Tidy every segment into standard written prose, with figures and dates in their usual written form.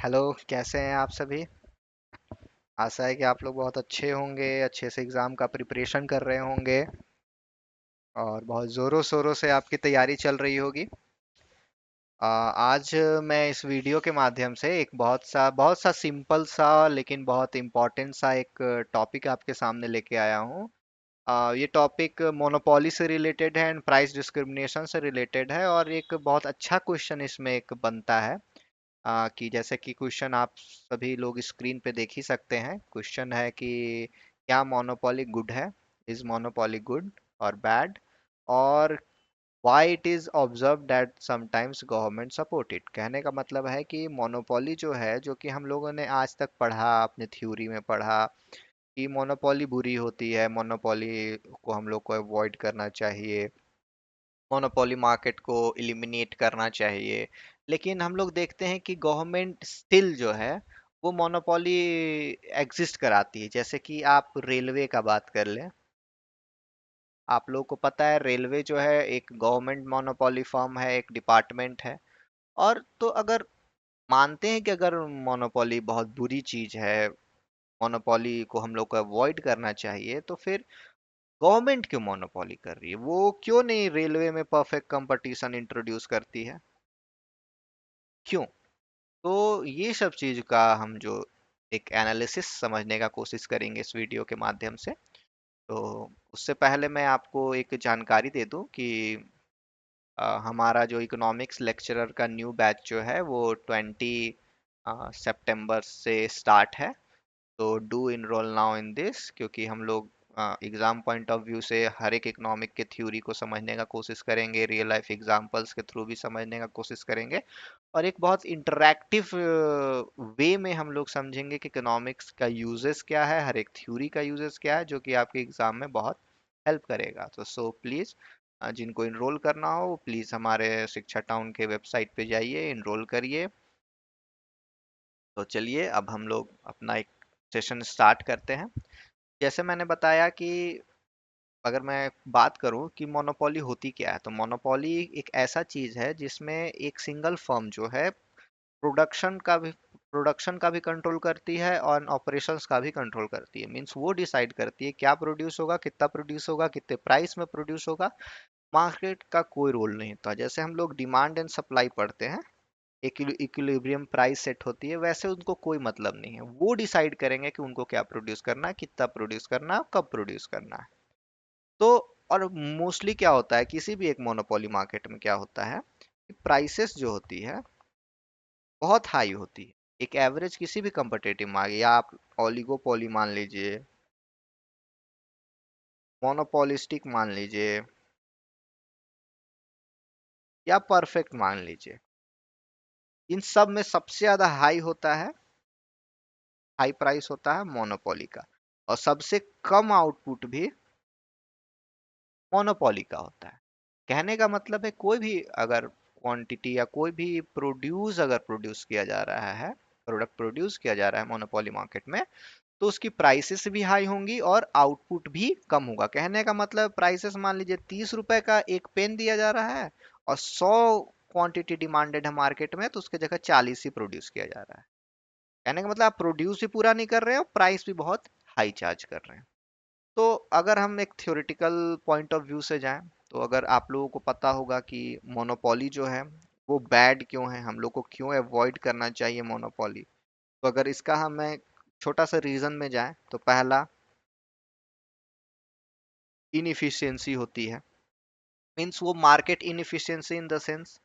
Hello. कैसे हैं आप सभी? आशा है कि आप लोग बहुत अच्छे होंगे, अच्छे से एग्ज़ाम का प्रिपरेशन कर रहे होंगे और बहुत ज़ोरों शोरों से आपकी तैयारी चल रही होगी। आज मैं इस वीडियो के माध्यम से एक बहुत सा सिंपल सा लेकिन बहुत इम्पोर्टेंट सा एक टॉपिक आपके सामने लेके आया हूँ। ये टॉपिक मोनोपोली से रिलेटेड है एंड प्राइस डिस्क्रिमिनेशन से रिलेटेड है, और एक बहुत अच्छा क्वेश्चन इसमें एक बनता है। कि जैसे कि क्वेश्चन आप सभी लोग स्क्रीन पे देख ही सकते हैं। क्वेश्चन है कि क्या मोनोपोली गुड है? इज मोनोपोली गुड और बैड? और why it is observe that sometimes government support it. कहने का मतलब है कि मोनोपोली जो है, जो कि हम लोगों ने आज तक पढ़ा, अपने थ्योरी में पढ़ा कि मोनोपोली बुरी होती है, मोनोपोली को हम लोग को अवॉइड करना चाहिए, मोनोपोली मार्केट को इलिमिनेट करना चाहिए। लेकिन हम लोग देखते हैं कि गवर्नमेंट स्टिल जो है वो मोनोपोली एग्जिस्ट कराती है। जैसे कि आप रेलवे का बात कर लें, आप लोगों को पता है रेलवे जो है एक गवर्नमेंट मोनोपोली फर्म है, एक डिपार्टमेंट है। और तो अगर मानते हैं कि अगर मोनोपोली बहुत बुरी चीज है, मोनोपोली को हम लोग को अवॉइड करना चाहिए, तो फिर गवर्नमेंट क्यों मोनोपोली कर रही है? वो क्यों नहीं रेलवे में परफेक्ट कंपटीशन इंट्रोड्यूस करती है? क्यों? तो ये सब चीज का हम जो एक एनालिसिस समझने का कोशिश करेंगे इस वीडियो के माध्यम से। तो उससे पहले मैं आपको एक जानकारी दे दूं कि हमारा जो इकोनॉमिक्स लेक्चरर का न्यू बैच जो है वो 20 सितंबर से स्टार्ट है। तो do enrol now in this, क्योंकि हम लोग एग्जाम पॉइंट ऑफ व्यू से हर एक इकोनॉमिक के थ्योरी को समझने का कोशिश करेंगे, रियल लाइफ एग्जांपल्स के थ्रू भी समझने का कोशिश करेंगे, और एक बहुत इंटरैक्टिव वे में हम लोग समझेंगे कि इकोनॉमिक्स का यूजेस क्या है, हर एक थ्योरी का यूजेस क्या है, जो कि आपके एग्जाम में बहुत हेल्प करेगा। तो सो प्लीज़, जिनको इनरोल करना हो प्लीज़ हमारे शिक्षा टाउन के वेबसाइट पे जाइए, इनरोल करिए। तो चलिए अब हम लोग अपना एक सेशन स्टार्ट करते हैं। जैसे मैंने बताया कि अगर मैं बात करूं कि मोनोपोली होती क्या है, तो मोनोपोली एक ऐसा चीज है जिसमें एक सिंगल फर्म जो है प्रोडक्शन का भी प्रोडक्शन का भी कंट्रोल करती है और ऑपरेशंस का भी कंट्रोल करती है। मींस वो डिसाइड करती है क्या प्रोड्यूस होगा, कितना प्रोड्यूस होगा, कितने प्राइस में प्रोड्यूस होगा। मार्केट का कोई रोल नहीं होता। जैसे हम लोग डिमांड एंड सप्लाई पढ़ते हैं, इक्विलिब्रियम प्राइस सेट होती है, वैसे उनको कोई मतलब नहीं है। वो डिसाइड करेंगे कि उनको क्या प्रोड्यूस करना है, कितना प्रोड्यूस करना है, कब प्रोड्यूस करना है। तो और मोस्टली क्या होता है किसी भी एक मोनोपोली मार्केट में, क्या होता है कि प्राइसेस जो होती है बहुत हाई होती है। एक एवरेज किसी भी कंपटीटिव मार्केट, या आप ओलिगोपोली मान लीजिए, मोनोपोलिस्टिक मान लीजिए, या परफेक्ट मान लीजिए, इन सब में सबसे ज्यादा हाई होता है, हाई प्राइस होता है मोनोपोली का। और सबसे कम आउटपुट भी मोनोपोली का होता है। कहने का मतलब है कोई भी अगर क्वांटिटी या कोई भी प्रोड्यूस किया जा रहा है, प्रोडक्ट प्रोड्यूस किया जा रहा है मोनोपोली मार्केट में, तो उसकी प्राइसेस भी हाई होंगी और आउटपुट भी कम होगा। कहने का मतलब प्राइसेस मान लीजिए 30 रुपए का एक पेन दिया जा रहा है और 100 क्वांटिटी डिमांडेड है मार्केट में, तो उसके जगह 40 ही प्रोड्यूस किया जा रहा है। कहने का मतलब आप प्रोड्यूस भी पूरा नहीं कर रहे हैं और प्राइस भी बहुत हाई चार्ज कर रहे हैं। तो अगर हम एक थ्योरेटिकल पॉइंट ऑफ व्यू से जाएं, तो अगर आप लोगों को पता होगा कि मोनोपोली जो है वो बैड क्यों है, हम लोग को क्यों अवॉइड करना चाहिए मोनोपोली। तो अगर इसका हमें छोटा सा रीजन में जाएं, तो पहला इनएफिशिएंसी होती है। मींस वो market inefficiency in the sense,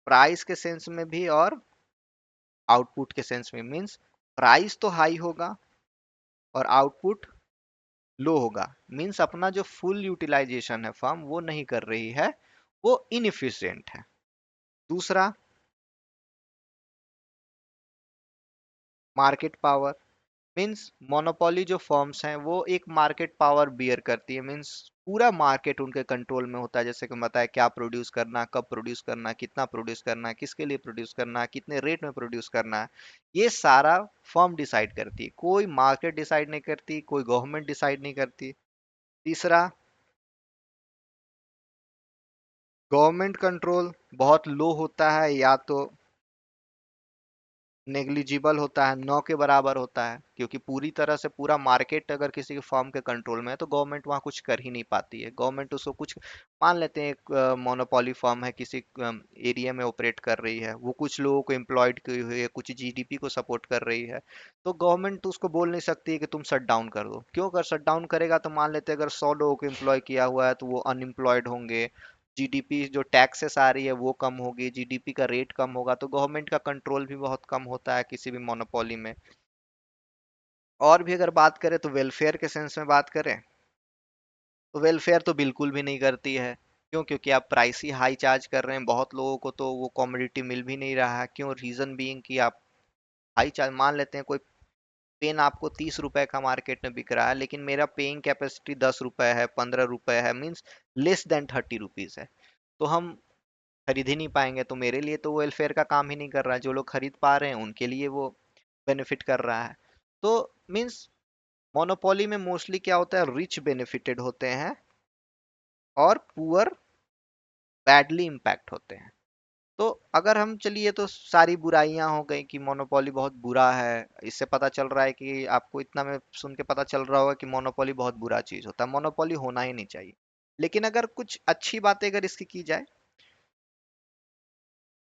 price के सेंस में भी और आउटपुट के सेंस में। मींस प्राइस तो हाई होगा और आउटपुट लो होगा। मींस अपना जो फुल यूटिलाइजेशन है फर्म वो नहीं कर रही है, वो इनएफिशिएंट है। दूसरा, मार्केट पावर। मींस मोनोपोली जो फर्म्स हैं वो एक मार्केट पावर बियर करती है। मींस पूरा मार्केट उनके कंट्रोल में होता है। जैसे कि बताया क्या प्रोड्यूस करना, कब प्रोड्यूस करना, कितना प्रोड्यूस करना, किसके लिए प्रोड्यूस करना, कितने रेट में प्रोड्यूस करना है, ये सारा फर्म डिसाइड करती है। कोई मार्केट डिसाइड नहीं करती, कोई गवर्नमेंट डिसाइड नहीं करती। तीसरा, गवर्नमेंट कंट्रोल बहुत लो होता है, या तो नेग्लिजिबल होता है, नौ के बराबर होता है, क्योंकि पूरी तरह से पूरा मार्केट अगर किसी के फर्म के कंट्रोल में है तो गवर्नमेंट वहाँ कुछ कर ही नहीं पाती है। गवर्नमेंट उसको कुछ, मान लेते हैं एक मोनोपोली फर्म है, किसी एरिया में ऑपरेट कर रही है, वो कुछ लोगों को एम्प्लॉयड की हुई है, कुछ जीडीपी को सपोर्ट कर रही है, तो गवर्नमेंट तो उसको बोल नहीं सकती है कि तुम शट डाउन कर दो। क्यों? अगर शट डाउन करेगा तो मान लेते हैं अगर 100 लोगों को एम्प्लॉय किया हुआ है तो वो अनएम्प्लॉयड होंगे, जीडीपी जो टैक्सेस आ रही है वो कम होगी, जीडीपी का रेट कम होगा, तो गवर्नमेंट का कंट्रोल भी बहुत कम होता है किसी भी मोनोपोली में। और भी अगर बात करें तो वेलफेयर के सेंस में बात करें तो वेलफेयर तो बिल्कुल भी नहीं करती है। क्यों? क्योंकि आप प्राइस ही हाई चार्ज कर रहे हैं, बहुत लोगों को तो वो कॉमोडिटी मिल भी नहीं रहा है। क्यों? रीजन बीइंग कि आप हाई चार्ज, मान लेते हैं कोई पेन आपको 30 रुपए का मार्केट में बिक रहा है, लेकिन मेरा पेइंग कैपेसिटी 10 रुपए है, 15 रुपए है, मीन्स लेस देन 30 रुपीज है, तो हम खरीद ही नहीं पाएंगे। तो मेरे लिए तो वो वेलफेयर का काम ही नहीं कर रहा है। जो लोग खरीद पा रहे हैं उनके लिए वो बेनिफिट कर रहा है। तो मीन्स मोनोपोली में मोस्टली क्या होता है, रिच बेनिफिटेड होते हैं और पुअर बैडली इम्पैक्ट होते हैं। तो अगर हम चलिए, तो सारी बुराइयां हो गई कि मोनोपोली बहुत बुरा है, इससे पता चल रहा है कि आपको इतना में सुन के पता चल रहा होगा कि मोनोपोली बहुत बुरा चीज होता है, मोनोपोली होना ही नहीं चाहिए। लेकिन अगर कुछ अच्छी बातें अगर इसकी की जाए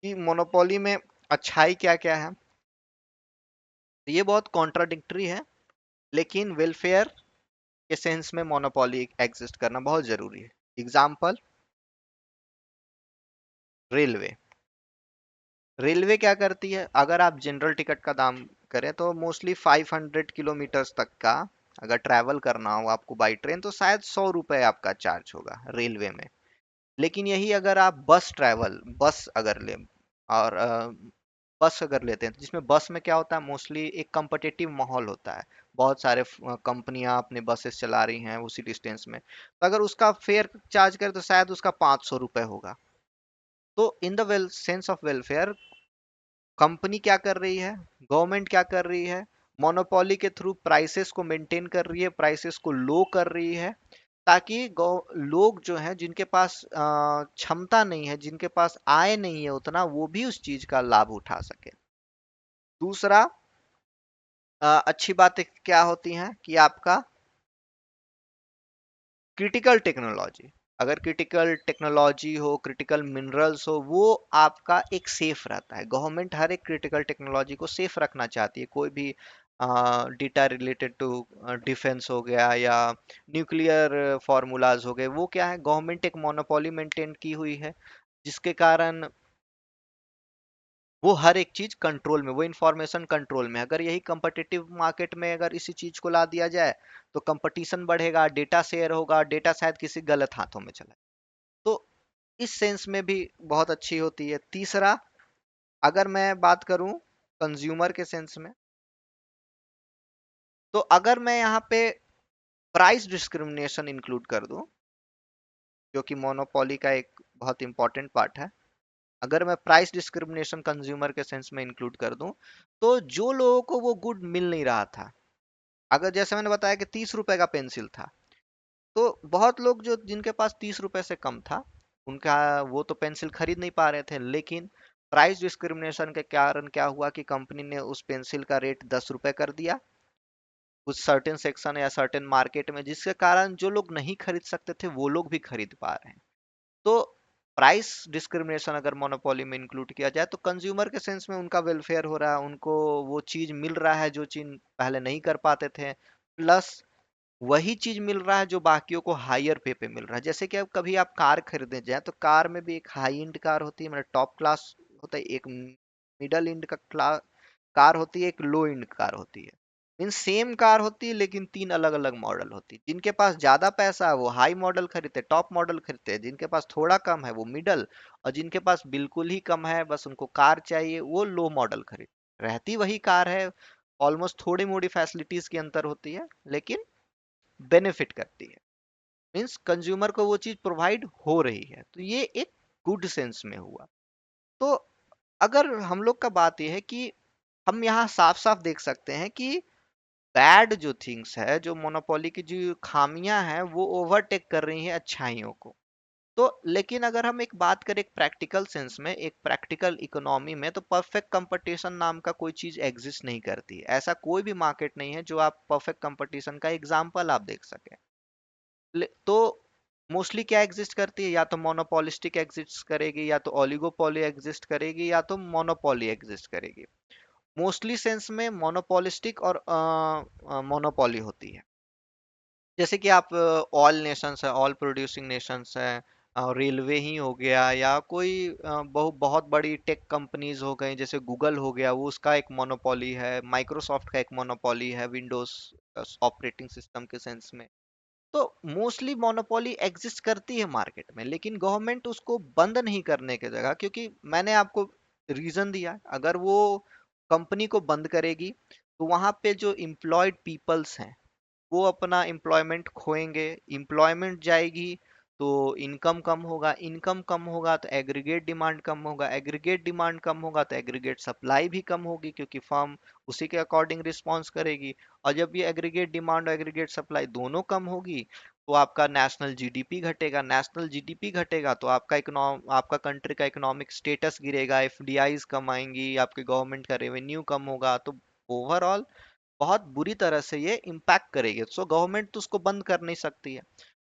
कि मोनोपोली में अच्छाई क्या क्या है, तो ये बहुत कॉन्ट्राडिक्टरी है, लेकिन वेलफेयर के सेंस में मोनोपोली एग्जिस्ट करना बहुत जरूरी है। Example, railway. रेलवे क्या करती है, अगर आप जनरल टिकट का दाम करें तो मोस्टली 500 किलोमीटर्स तक का अगर ट्रैवल करना हो आपको बाई ट्रेन, तो शायद 100 रुपए आपका चार्ज होगा रेलवे में। लेकिन यही अगर आप बस अगर लें, और बस अगर लेते हैं, तो जिसमें बस में क्या होता है, मोस्टली एक कंपटीटिव माहौल होता है, बहुत सारे कंपनियां अपने बसेस चला रही हैं उसी डिस्टेंस में, तो अगर उसका फेयर चार्ज करें तो शायद उसका 500 रुपए होगा। तो in the well sense of welfare, company क्या कर रही है, गवर्नमेंट क्या कर रही है, मोनोपोली के थ्रू प्राइसेस को मेंटेन कर रही है, प्राइसेस को लो कर रही है, ताकि लोग जो हैं जिनके पास क्षमता नहीं है, जिनके पास आय नहीं है उतना, वो भी उस चीज का लाभ उठा सके। दूसरा, अच्छी बातें क्या होती हैं कि आपका क्रिटिकल टेक्नोलॉजी, अगर क्रिटिकल टेक्नोलॉजी हो, क्रिटिकल मिनरल्स हो, वो आपका एक सेफ रहता है। गवर्नमेंट हर एक क्रिटिकल टेक्नोलॉजी को सेफ रखना चाहती है। कोई भी डेटा रिलेटेड टू डिफेंस हो गया या न्यूक्लियर फार्मूलाज हो गए, वो क्या है, गवर्नमेंट एक मोनोपोली मेंटेन की हुई है, जिसके कारण वो हर एक चीज कंट्रोल में, वो इंफॉर्मेशन कंट्रोल में। अगर यही कंपटीटिव मार्केट में अगर इसी चीज को ला दिया जाए तो कंपटीशन बढ़ेगा, डेटा शेयर होगा, डेटा शायद किसी गलत हाथों में चला। तो इस सेंस में भी बहुत अच्छी होती है। तीसरा, अगर मैं बात करूं कंज्यूमर के सेंस में, तो अगर मैं यहाँ पे प्राइस डिस्क्रिमिनेशन इंक्लूड कर दूं, जो कि मोनोपोली का एक बहुत इंपॉर्टेंट पार्ट है, अगर मैं प्राइस डिस्क्रिमिनेशन कंज्यूमर के सेंस में इंक्लूड कर दूं, तो जो लोगों को वो गुड मिल नहीं रहा था, अगर जैसे मैंने बताया कि 30 रुपए का पेंसिल था, तो बहुत लोग जो जिनके पास 30 रुपए से कम था, उनका वो तो पेंसिल खरीद नहीं पा रहे थे। लेकिन प्राइस डिस्क्रिमिनेशन के कारण क्या हुआ कि कंपनी ने उस पेंसिल का रेट 10 रुपए कर दिया कुछ सर्टेन सेक्शन या सर्टेन मार्केट में, जिसके कारण जो लोग नहीं खरीद सकते थे वो लोग भी खरीद पा रहे हैं। तो प्राइस डिस्क्रिमिनेशन अगर मोनोपोली में इंक्लूड किया जाए तो कंज्यूमर के सेंस में उनका वेलफेयर हो रहा है, उनको वो चीज मिल रहा है जो चीज पहले नहीं कर पाते थे, प्लस वही चीज मिल रहा है जो बाकियों को हायर पे मिल रहा है। जैसे कि अब कभी आप कार खरीदने जाए तो कार में भी एक हाई एंड कार होती है, मतलब टॉप क्लास होता है, एक मिडल एंड का कार होती है, एक लो एंड कार होती है। मीन सेम कार होती है लेकिन तीन अलग अलग मॉडल होती है। जिनके पास ज्यादा पैसा है वो हाई मॉडल खरीदते, टॉप मॉडल खरीदते हैं, जिनके पास थोड़ा कम है वो मिडल, और जिनके पास बिल्कुल ही कम है बस उनको कार चाहिए वो लो मॉडल खरीद। रहती वही कार है, ऑलमोस्ट थोड़ी मोड़ी फैसिलिटीज की अंतर होती है, लेकिन बेनिफिट करती है। मीन्स कंज्यूमर को वो चीज प्रोवाइड हो रही है, तो ये एक गुड सेंस में हुआ। तो अगर हम लोग का बात यह है कि हम यहाँ साफ साफ देख सकते हैं कि बैड जो थिंग्स है, जो मोनोपोली की जो खामियां हैं वो ओवरटेक कर रही हैं अच्छाइयों को। तो लेकिन अगर हम एक बात करें एक प्रैक्टिकल सेंस में, एक प्रैक्टिकल इकोनॉमी में, तो परफेक्ट कंपटीशन नाम का कोई चीज एग्जिस्ट नहीं करती। ऐसा कोई भी मार्केट नहीं है जो आप परफेक्ट कंपटीशन का एग्जाम्पल आप देख सके। तो मोस्टली क्या एग्जिस्ट करती है, या तो मोनोपोलिस्टिक एग्जिस्ट करेगी, या तो ओलिगोपोली एग्जिस्ट करेगी, या तो मोनोपोली एग्जिस्ट करेगी। मोस्टली सेंस में मोनोपोलिस्टिक और मोनोपोली होती है। जैसे कि आप ऑयल नेशंस है, ऑयल प्रोड्यूसिंग नेशंस है, रेलवे ही हो गया, या कोई बहुत बहुत बड़ी टेक कंपनीज हो गई, जैसे गूगल हो गया, वो उसका एक मोनोपोली है, माइक्रोसॉफ्ट का एक मोनोपोली है विंडोज ऑपरेटिंग सिस्टम के सेंस में। तो मोस्टली मोनोपोली एग्जिस्ट करती है मार्केट में, लेकिन गवर्नमेंट उसको बंद नहीं करने की जगह, क्योंकि मैंने आपको रीजन दिया, अगर वो कंपनी को बंद करेगी तो वहां पे जो एम्प्लॉयड पीपल्स हैं वो अपना एम्प्लॉयमेंट खोएंगे, एम्प्लॉयमेंट जाएगी तो इनकम कम होगा, इनकम कम होगा तो एग्रीगेट डिमांड कम होगा, एग्रीगेट डिमांड कम होगा तो एग्रीगेट सप्लाई भी कम होगी, क्योंकि फर्म उसी के अकॉर्डिंग रिस्पॉन्स करेगी। और जब ये एग्रीगेट डिमांड और एग्रीगेट सप्लाई दोनों कम होगी तो आपका नेशनल जीडीपी घटेगा, नेशनल जीडीपी घटेगा तो आपका कंट्री का इकोनॉमिक स्टेटस गिरेगा, एफडीआईज कम आएंगी, आपके गवर्नमेंट का रेवेन्यू कम होगा, तो ओवरऑल बहुत बुरी तरह से ये इम्पैक्ट करेगी। सो गवर्नमेंट तो उसको बंद कर नहीं सकती है।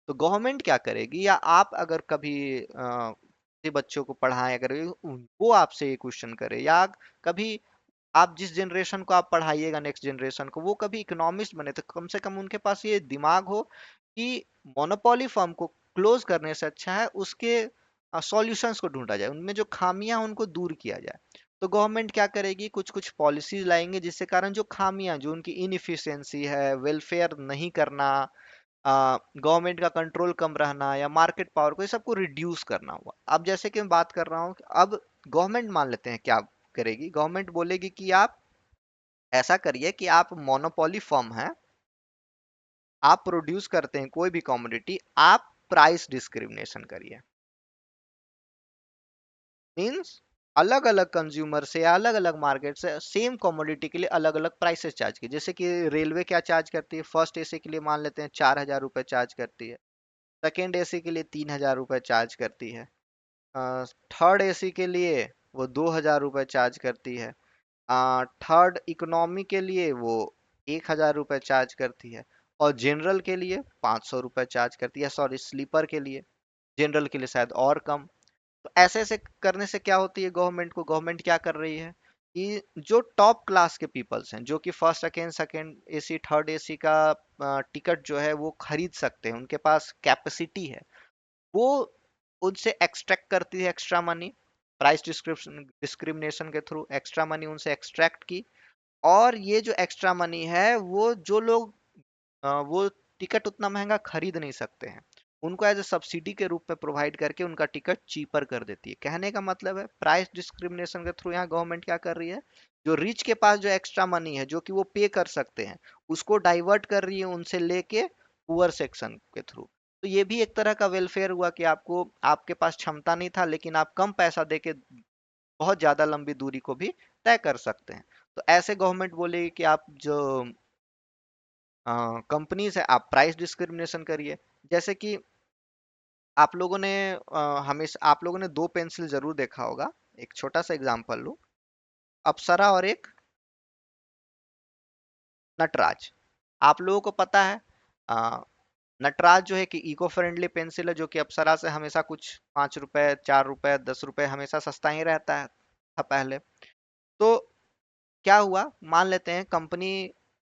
तो गवर्नमेंट क्या करेगी, या आप अगर कभी किसी बच्चों को पढ़ाएं, अगर वो आपसे ये क्वेश्चन करे, या कभी आप जिस जनरेशन को आप पढ़ाइएगा, नेक्स्ट जनरेशन को, वो कभी इकोनॉमिस्ट बने, तो कम से कम उनके पास ये दिमाग हो कि मोनोपोली फर्म को क्लोज करने से अच्छा है उसके सॉल्यूशंस को ढूंढा जाए, उनमें जो खामियां हैं, उनको दूर किया जाए। तो गवर्नमेंट क्या करेगी, कुछ कुछ पॉलिसीज लाएंगे जिससे कारण जो खामियां, जो उनकी इनएफिशिएंसी है, वेलफेयर नहीं करना, गवर्नमेंट का कंट्रोल कम रहना, या मार्केट पावर को, ये सबको रिड्यूस करना हुआ। अब जैसे कि मैं बात कर रहा हूँ कि अब गवर्नमेंट मान लेते हैं क्या करेगी, गवर्नमेंट बोलेगी कि आप ऐसा करिए कि आप मोनोपोली फर्म है, आप प्रोड्यूस करते हैं कोई भी कमोडिटी, आप प्राइस डिस्क्रिमिनेशन करिए। मींस अलग अलग कंज्यूमर से या अलग अलग मार्केट से सेम कमोडिटी के लिए अलग अलग प्राइसेस चार्ज की। जैसे कि रेलवे क्या चार्ज करती है, फर्स्ट एसी के लिए मान लेते हैं 4,000 रुपये चार्ज करती है, सेकेंड एसी के लिए 3,000 रुपये चार्ज करती है, थर्ड एसी के लिए वो 2,000 रुपये चार्ज करती है, थर्ड इकोनॉमी के लिए वो 1,000 रुपये चार्ज करती है, और जनरल के लिए 500 रुपये चार्ज करती है। सॉरी, स्लीपर के लिए, जनरल के लिए शायद और कम। तो ऐसे ऐसे करने से क्या होती है, गवर्नमेंट क्या कर रही है कि जो टॉप क्लास के पीपल्स हैं, जो कि first second second AC third AC का टिकट जो है वो खरीद सकते हैं, उनके पास कैपेसिटी है, वो उनसे एक्सट्रैक्ट करती है extra money, price description discrimination के थ्रू एक्स्ट्रा मनी उनसे एक्सट्रैक्ट की। और ये जो एक्स्ट्रा मनी है, वो जो लोग वो टिकट उतना महंगा खरीद नहीं सकते हैं, उनको एज ए सब्सिडी के रूप में प्रोवाइड करके उनका टिकट चीपर कर देती है। कहने का मतलब है प्राइस डिस्क्रिमिनेशन के थ्रू यहाँ गवर्नमेंट क्या कर रही है, जो रिच के पास जो एक्स्ट्रा मनी है, जो कि वो पे कर सकते हैं, उसको डाइवर्ट कर रही है उनसे लेके पुअर सेक्शन के थ्रू। तो ये भी एक तरह का वेलफेयर हुआ कि आपको, आपके पास क्षमता नहीं था लेकिन आप कम पैसा देके बहुत ज्यादा लंबी दूरी को भी तय कर सकते हैं। तो ऐसे गवर्नमेंट बोलेगी कि आप जो कंपनीज है, आप प्राइस डिस्क्रिमिनेशन करिए। जैसे कि आप लोगों ने हमेशा आप लोगों ने दो पेंसिल जरूर देखा होगा। एक छोटा सा एग्जांपल लूं, अप्सरा और एक नटराज। आप लोगों को पता है नटराज जो है कि इको फ्रेंडली पेंसिल है, जो कि अप्सरा से हमेशा कुछ 5 रुपए, 4 रुपए, 10 रुपए हमेशा सस्ता ही रहता है था पहले। तो क्या हुआ, मान लेते हैं कंपनी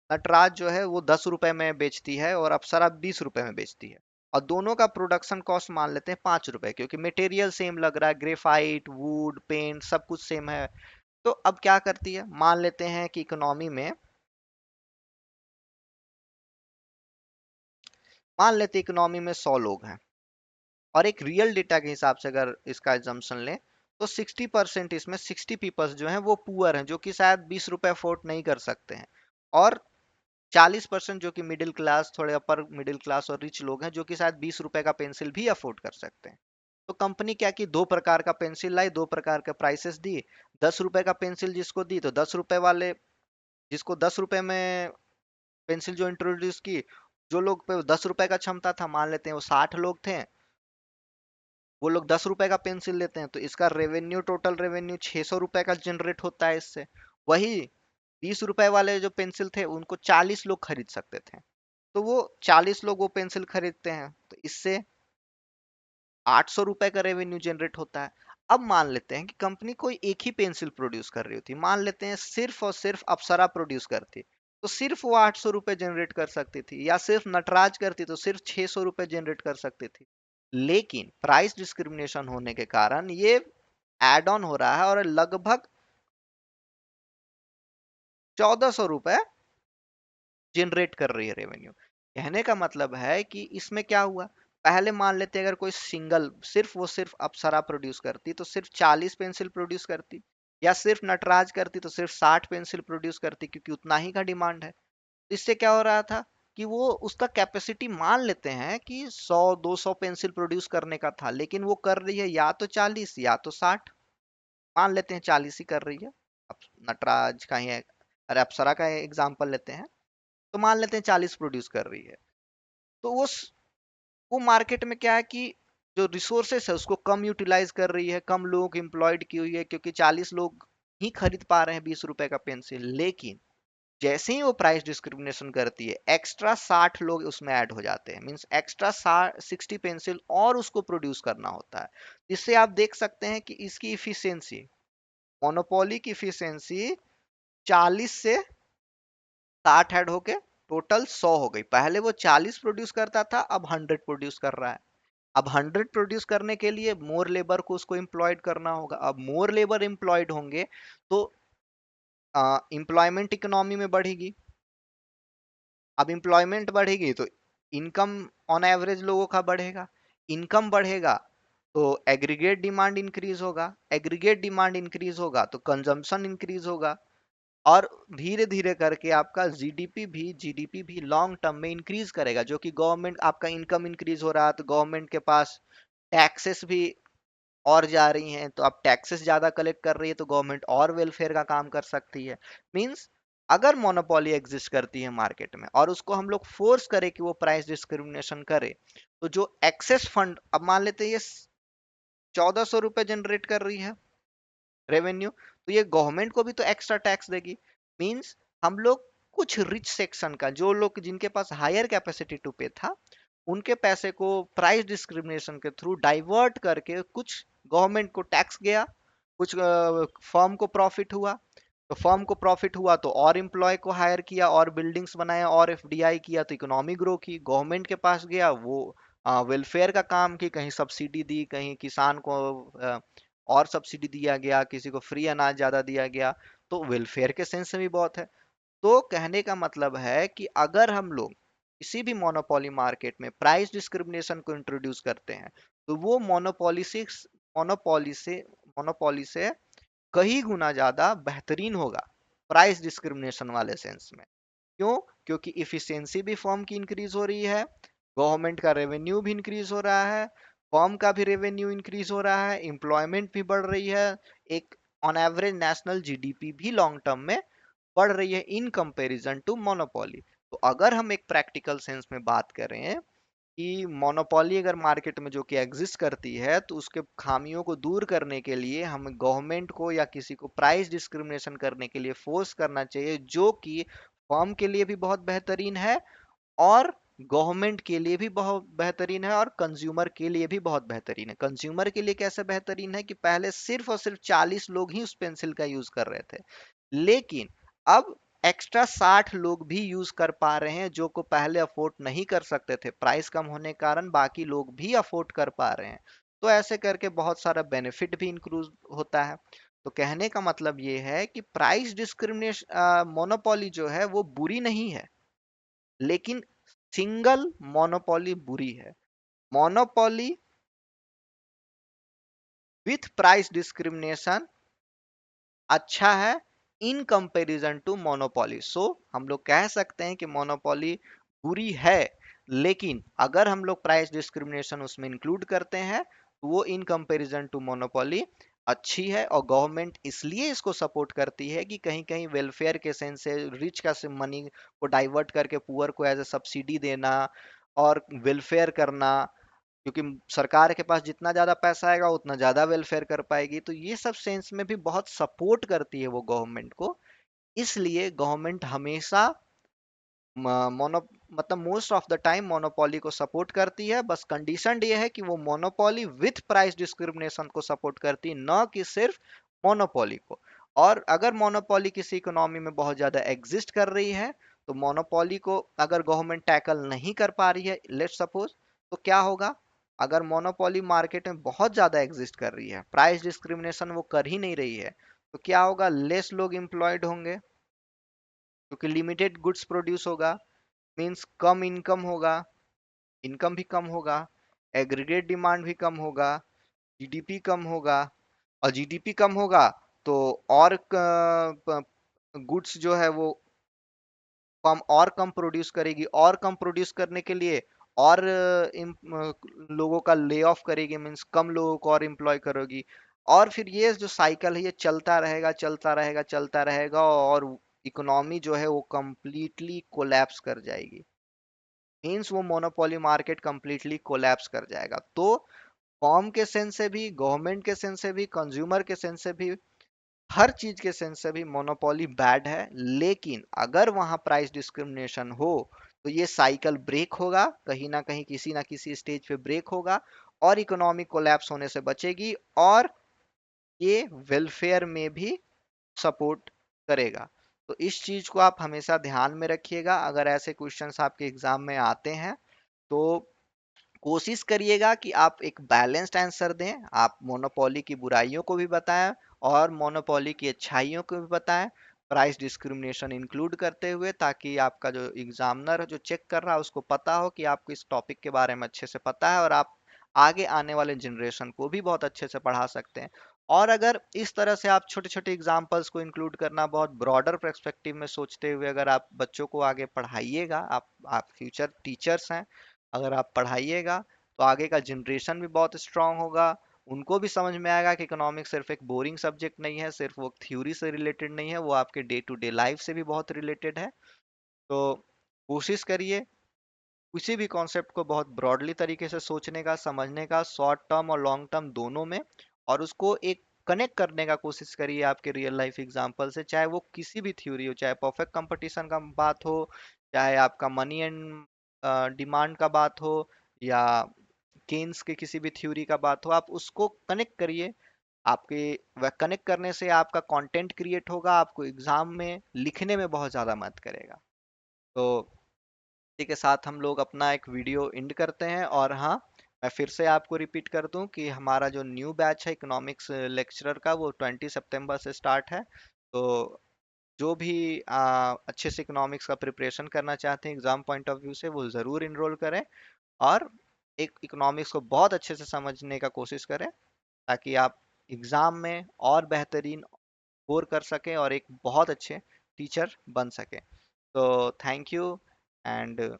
नटराज जो है वो 10 रुपए में बेचती है और अप्सरा 20 रुपए में बेचती है, और दोनों का प्रोडक्शन कॉस्ट मान लेते हैं 5 रुपए, क्योंकि मटेरियल सेम लग रहा है, ग्रेफाइट, वुड, पेंट सब कुछ सेम है। तो अब क्या करती है, मान लेते हैं कि इकोनॉमी में, मान लेते हैं इकोनॉमी में 100 लोग हैं, और एक रियल डेटा के हिसाब से अगर इसका एजम्पशन लें, तो 60% इसमें 60 पीपल्स जो हैं वो पुअर हैं, जो कि शायद 20 रुपए अफोर्ड नहीं कर सकते हैं, और 40% जो कि मिडिल क्लास, थोड़े अपर मिडिल क्लास और रिच लोग हैं, जो कि शायद 20 रुपए का पेंसिल भी अफोर्ड कर सकते हैं। तो कंपनी क्या की, दो प्रकार का पेंसिल लाई, दो प्रकार के प्राइसेस दी। 10 रुपए का पेंसिल जिसको दी, तो 10 रुपए वाले, जिसको 10 रुपए में पेंसिल जो इंट्रोड्यूस की, जो लोग पे 10 रुपए का क्षमता था, मान लेते हैं वो 60 लोग थे, वो लोग 10 रुपए का पेंसिल लेते हैं, तो इसका रेवेन्यू, टोटल रेवेन्यू 600 रुपए का जनरेट होता है इससे। वही 20 रुपए वाले जो पेंसिल थे उनको 40 लोग खरीद सकते थे, तो वो 40 लोग वो पेंसिल खरीदते हैं, तो इससे 800 रुपए का रेवेन्यू जनरेट होता है। अब मान लेते हैं कि कंपनी कोई एक ही पेंसिल प्रोड्यूस कर रही होती, मान लेते हैं सिर्फ और सिर्फ अप्सरा प्रोड्यूस करती, तो सिर्फ वो 800 रुपए जनरेट कर सकती थी, या सिर्फ नटराज करती तो सिर्फ 600 रुपए जनरेट कर सकती थी। लेकिन प्राइस डिस्क्रिमिनेशन होने के कारण ये एड ऑन हो रहा है और लगभग 1400 रुपए जनरेट कर रही है रेवेन्यू। कहने का मतलब है कि इसमें क्या हुआ, पहले मान लेते अगर कोई सिंगल सिर्फ वो सिर्फ अप्सरा प्रोड्यूस करती तो सिर्फ 40 पेंसिल प्रोड्यूस करती, या सिर्फ नटराज करती तो सिर्फ 60 पेंसिल प्रोड्यूस करती, क्योंकि उतना ही का डिमांड है। तो इससे क्या हो रहा था कि वो उसका कैपेसिटी मान लेते हैं कि 100-200 पेंसिल प्रोड्यूस करने का था, लेकिन वो कर रही है या तो 40 या तो 60। मान लेते हैं 40 ही कर रही है। अब नटराज का ही अरे अप्सरा का एग्जांपल लेते हैं, तो मान लेते हैं 40 प्रोड्यूस कर रही है। तो वो मार्केट में क्या है कि जो रिसोर्सेस है उसको कम यूटिलाइज कर रही है, कम लोगों को एम्प्लॉयड की हुई है, क्योंकि 40 लोग ही खरीद पा रहे हैं 20 रुपए का पेंसिल। लेकिन जैसे ही वो प्राइस डिस्क्रिमिनेशन करती है, एक्स्ट्रा 60 लोग उसमें ऐड हो जाते हैं, मीन्स एक्स्ट्रा 60 पेंसिल और उसको प्रोड्यूस करना होता है। इससे आप देख सकते हैं कि इसकी इफिशियंसी, मोनोपोली की इफिशियंसी 40 से 60 ऐड होके टोटल 100 हो गई। पहले वो 40 प्रोड्यूस करता था, अब 100 प्रोड्यूस कर रहा है। अब 100 प्रोड्यूस करने के लिए मोर लेबर को उसको एम्प्लॉयड करना होगा। अब मोर लेबर एम्प्लॉयड होंगे तो एम्प्लॉयमेंट इकोनॉमी में बढ़ेगी। अब एम्प्लॉयमेंट बढ़ेगी तो इनकम ऑन एवरेज लोगों का बढ़ेगा। इनकम बढ़ेगा तो एग्रीगेट डिमांड इंक्रीज होगा, एग्रीगेट डिमांड इंक्रीज होगा तो कंजम्पशन इंक्रीज होगा, और धीरे धीरे करके आपका जीडीपी भी लॉन्ग टर्म में इंक्रीज करेगा, जो कि गवर्नमेंट, आपका इनकम इंक्रीज हो रहा है तो गवर्नमेंट के पास टैक्सेस भी और जा रही हैं, तो अब टैक्सेस ज्यादा कलेक्ट कर रही है तो गवर्नमेंट और वेलफेयर का काम कर सकती है। मींस अगर मोनोपोली एग्जिस्ट करती है मार्केट में और उसको हम लोग फोर्स करें कि वो प्राइस डिस्क्रिमिनेशन करे, तो जो एक्सेस फंड, अब मान लेते हैं ये 1400 रुपए जनरेट कर रही है रेवेन्यू, तो ये गवर्नमेंट को भी तो एक्स्ट्रा टैक्स देगी। मींस हम लोग कुछ रिच सेक्शन का, जो लोग जिनके पास हायर कैपेसिटी टू पे था, उनके पैसे को प्राइस डिस्क्रिमिनेशन के थ्रू डाइवर्ट करके कुछ गवर्नमेंट को टैक्स गया, कुछ फर्म को प्रॉफिट हुआ। तो फर्म को प्रॉफिट हुआ तो और एम्प्लॉय को हायर किया, और बिल्डिंग्स बनाया, और एफडीआई किया, तो इकोनॉमी ग्रो की। गवर्नमेंट के पास गया, वो वेलफेयर का काम की, कहीं सब्सिडी दी, कहीं किसान को और सब्सिडी दिया गया, किसी को फ्री अनाज ज्यादा दिया गया, तो वेलफेयर के सेंस में भी बहुत है। तो कहने का मतलब है कि अगर हम लोग किसी भी मोनोपोली मार्केट में प्राइस डिस्क्रिमिनेशन को इंट्रोड्यूस करते हैं, तो वो मोनोपोली से मोनोपोली से कई गुना ज्यादा बेहतरीन होगा प्राइस डिस्क्रिमिनेशन वाले सेंस में। क्यों? क्योंकि इफिशियंसी भी फर्म की इंक्रीज हो रही है, गवर्नमेंट का रेवेन्यू भी इंक्रीज हो रहा है, फर्म का भी रेवेन्यू इंक्रीज हो रहा है, एम्प्लॉयमेंट भी बढ़ रही है, एक ऑन एवरेज नेशनल जीडीपी भी लॉन्ग टर्म में बढ़ रही है इन कंपैरिजन टू मोनोपोली। तो अगर हम एक प्रैक्टिकल सेंस में बात करें कि मोनोपोली अगर मार्केट में जो कि एग्जिस्ट करती है, तो उसके खामियों को दूर करने के लिए हमें गवर्नमेंट को या किसी को प्राइस डिस्क्रिमिनेशन करने के लिए फोर्स करना चाहिए, जो कि फर्म के लिए भी बहुत बेहतरीन है, और गवर्नमेंट के लिए भी बहुत बेहतरीन है, और कंज्यूमर के लिए भी बहुत बेहतरीन है। कंज्यूमर के लिए कैसे बेहतरीन है कि पहले सिर्फ और सिर्फ 40 लोग ही उस पेंसिल का यूज कर रहे थे, लेकिन अब एक्स्ट्रा 60 लोग भी यूज कर पा रहे हैं, जो को पहले अफोर्ड नहीं कर सकते थे। प्राइस कम होने के कारण बाकी लोग भी अफोर्ड कर पा रहे हैं। तो ऐसे करके बहुत सारा बेनिफिट भी इंक्लूड होता है। तो कहने का मतलब ये है कि प्राइस डिस्क्रिमिनेशन, मोनोपोली जो है वो बुरी नहीं है, लेकिन सिंगल मोनोपोली बुरी है। मोनोपोली विथ प्राइस डिस्क्रिमिनेशन अच्छा है इन कंपैरिजन टू मोनोपोली। सो हम लोग कह सकते हैं कि मोनोपोली बुरी है, लेकिन अगर हम लोग प्राइस डिस्क्रिमिनेशन उसमें इंक्लूड करते हैं तो वो इन कंपैरिजन टू मोनोपोली अच्छी है। और गवर्नमेंट इसलिए इसको सपोर्ट करती है कि कहीं कहीं वेलफेयर के सेंस से रिच का से मनी को डाइवर्ट करके पुअर को एज ए सब्सिडी देना और वेलफेयर करना, क्योंकि सरकार के पास जितना ज्यादा पैसा आएगा उतना ज्यादा वेलफेयर कर पाएगी, तो ये सब सेंस में भी बहुत सपोर्ट करती है वो गवर्नमेंट को। इसलिए गवर्नमेंट हमेशा मोनो मतलब most of the time monopoly को सपोर्ट करती है। बस कंडीशन ये है कि वो मोनोपोली विथ प्राइस डिस्क्रिमिनेशन को सपोर्ट करती है, न कि सिर्फ मोनोपोली को। और अगर मोनोपोली किसी इकोनॉमी में बहुत ज्यादा एग्जिस्ट कर रही है, तो मोनोपोली को अगर गवर्नमेंट टैकल नहीं कर पा रही है, लेट्स सपोज, तो क्या होगा? अगर मोनोपोली मार्केट में बहुत ज्यादा एग्जिस्ट कर रही है, प्राइस डिस्क्रिमिनेशन वो कर ही नहीं रही है, तो क्या होगा? लेस लोग एम्प्लॉयड होंगे, क्योंकि लिमिटेड गुड्स प्रोड्यूस होगा, मीन्स कम इनकम होगा, इनकम भी कम होगा, एग्रीगेट डिमांड भी कम होगा, जीडीपी कम होगा। और जीडीपी कम होगा तो और गुड्स जो है वो कम प्रोड्यूस करेगी, और कम प्रोड्यूस करने के लिए और लोगों का ले ऑफ करेगी, मीन्स कम लोगों को और एम्प्लॉय करोगी। और फिर ये जो साइकिल है ये चलता रहेगा चलता रहेगा चलता रहेगा, और इकोनॉमी जो है वो कंप्लीटली कोलैप्स कर जाएगी। मीन्स वो मोनोपोली मार्केट कंप्लीटली कोलैप्स कर जाएगा। तो फॉर्म के सेंस से भी, गवर्नमेंट के सेंस से भी, कंज्यूमर के सेंस से भी, हर चीज के सेंस से भी मोनोपोली बैड है। लेकिन अगर वहां प्राइस डिस्क्रिमिनेशन हो तो ये साइकिल ब्रेक होगा, कहीं ना कहीं किसी ना किसी स्टेज पे ब्रेक होगा, और इकोनॉमी कोलैप्स होने से बचेगी, और ये वेलफेयर में भी सपोर्ट करेगा। तो इस चीज को आप हमेशा ध्यान में रखिएगा। अगर ऐसे क्वेश्चंस आपके एग्जाम में आते हैं तो कोशिश करिएगा कि आप एक बैलेंस्ड आंसर दें। आप मोनोपोली की बुराइयों को भी बताएं और मोनोपोली की अच्छाइयों को भी बताएं, प्राइस डिस्क्रिमिनेशन इंक्लूड करते हुए, ताकि आपका जो एग्जामिनर जो चेक कर रहा है उसको पता हो कि आपको इस टॉपिक के बारे में अच्छे से पता है, और आप आगे आने वाले जनरेशन को भी बहुत अच्छे से पढ़ा सकते हैं। और अगर इस तरह से आप छोटे छोटे एग्जाम्पल्स को इंक्लूड करना, बहुत ब्रॉडर पर्सपेक्टिव में सोचते हुए अगर आप बच्चों को आगे पढ़ाइएगा, आप फ्यूचर टीचर्स हैं, अगर आप पढ़ाइएगा तो आगे का जनरेशन भी बहुत स्ट्रांग होगा। उनको भी समझ में आएगा कि इकोनॉमिक्स सिर्फ एक बोरिंग सब्जेक्ट नहीं है, सिर्फ वो थ्योरी से रिलेटेड नहीं है, वो आपके डे टू डे लाइफ से भी बहुत रिलेटेड है। तो कोशिश करिए किसी भी कॉन्सेप्ट को बहुत ब्रॉडली तरीके से सोचने का, समझने का, शॉर्ट टर्म और लॉन्ग टर्म दोनों में, और उसको एक कनेक्ट करने का कोशिश करिए आपके रियल लाइफ एग्जांपल से, चाहे वो किसी भी थ्योरी हो, चाहे परफेक्ट कंपटीशन का बात हो, चाहे आपका मनी एंड डिमांड का बात हो, या केन्स के किसी भी थ्योरी का बात हो, आप उसको कनेक्ट करिए। आपके वह कनेक्ट करने से आपका कंटेंट क्रिएट होगा, आपको एग्जाम में लिखने में बहुत ज़्यादा मदद करेगा। तो इसी के साथ हम लोग अपना एक वीडियो एंड करते हैं। और हाँ, मैं फिर से आपको रिपीट कर दूं कि हमारा जो न्यू बैच है इकोनॉमिक्स लेक्चरर का, वो 20 सितंबर से स्टार्ट है। तो जो भी अच्छे से इकोनॉमिक्स का प्रिपरेशन करना चाहते हैं एग्जाम पॉइंट ऑफ व्यू से, वो ज़रूर इनरोल करें, और एक इकोनॉमिक्स को बहुत अच्छे से समझने का कोशिश करें, ताकि आप एग्जाम में और बेहतरीन स्कोर कर सकें और एक बहुत अच्छे टीचर बन सकें। तो थैंक यू, एंड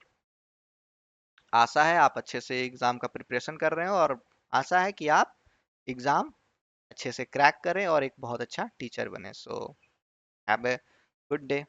आशा है आप अच्छे से एग्जाम का प्रिपरेशन कर रहे हो, और आशा है कि आप एग्जाम अच्छे से क्रैक करें और एक बहुत अच्छा टीचर बने। So have a good day.